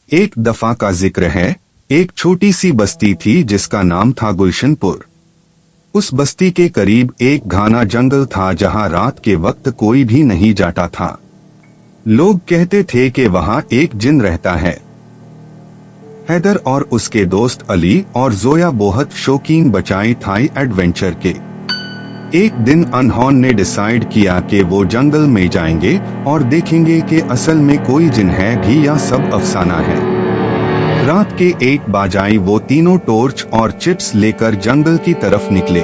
एक दफा का जिक्र है, एक छोटी सी बस्ती थी जिसका नाम था गुलशनपुर। उस बस्ती के करीब एक घना जंगल था जहां रात के वक्त कोई भी नहीं जाता था। लोग कहते थे कि वहां एक जिन रहता है। हैदर और उसके दोस्त अली और जोया बहुत शौकीन बचाई थाई एडवेंचर के। एक दिन अनहोन ने डिसाइड किया कि वो जंगल में जाएंगे और देखेंगे कि असल में कोई जिन है भी या सब अफसाना है। रात के 1 बजे वो तीनों टॉर्च और चिप्स लेकर जंगल की तरफ निकले।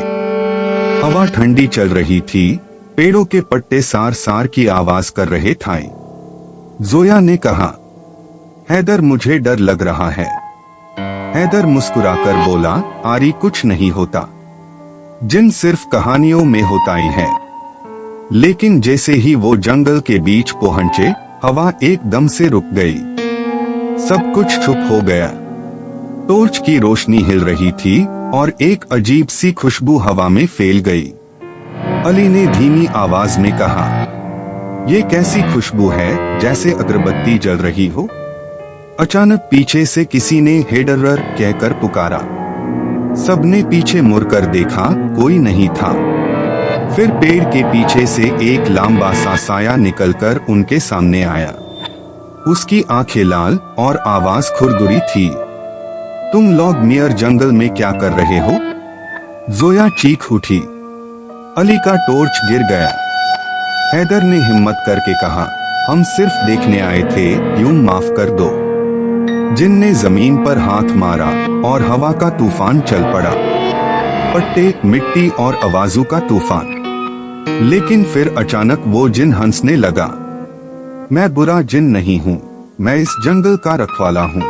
हवा ठंडी चल रही थी, पेड़ों के पत्ते सार सार की आवाज कर रहे थे। जोया ने कहा, हैदर मुझे डर लग रहा है। हैदर मुस्कुराकर बोला, आरी कुछ नहीं होता, जिन सिर्फ कहानियों में होता ही है। लेकिन जैसे ही वो जंगल के बीच पहुंचे, हवा एकदम से रुक गई। सब कुछ चुप हो गया। टॉर्च की रोशनी हिल रही थी और एक अजीब सी खुशबू हवा में फैल गई। अली ने धीमी आवाज में कहा, ये कैसी खुशबू है, जैसे अगरबत्ती जल रही हो। अचानक पीछे से किसी ने हैदर कहकर पुकारा। सबने पीछे मुड़कर देखा, कोई नहीं था। फिर पेड़ के पीछे से एक लंबा सा साया निकलकर उनके सामने आया। उसकी आंखें लाल और आवाज खुरदुरी थी। तुम लोग नियर जंगल में क्या कर रहे हो? जोया चीख उठी। अली का टॉर्च गिर गया। हैदर ने हिम्मत करके कहा, हम सिर्फ देखने आए थे, यूं माफ कर दो। जिन ने जमीन पर हाथ मारा और हवा का तूफान चल पड़ा, पट्टे, मिट्टी और आवाजों का तूफान। लेकिन फिर अचानक वो जिन हंसने लगा। मैं बुरा जिन नहीं हूँ, मैं इस जंगल का रखवाला हूँ।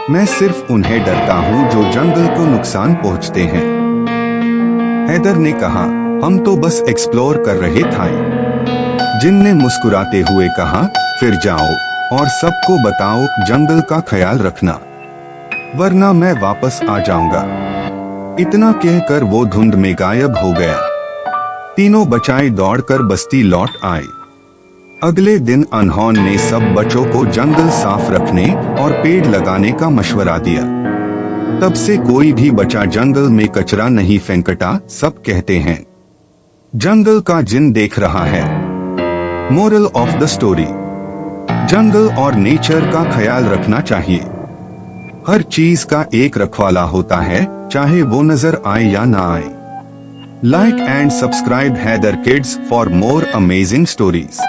मैं सिर्फ उन्हें डरता हूँ जो जंगल को नुकसान पहुँचते हैं। हैदर ने कहा, हम तो बस एक्सप्लोर कर रहे थे। जिन ने मुस्कुराते हुए कहा, फिर जाओ और सबको बताओ जंगल का ख्याल रखना, वरना मैं वापस आ जाऊंगा। इतना कहकर वो धुंध में गायब हो गया। तीनों बचाए दौड़कर बस्ती लौट आए। अगले दिन अनहोन ने सब बच्चों को जंगल साफ रखने और पेड़ लगाने का मशवरा दिया। तब से कोई भी बच्चा जंगल में कचरा नहीं फेंकता। सब कहते हैं, जंगल का जिन देख रहा है। मोरल ऑफ द स्टोरी, जंगल और नेचर का ख्याल रखना चाहिए। हर चीज का एक रखवाला होता है, चाहे वो नजर आए या ना आए। Like and subscribe Haider kids for more amazing stories.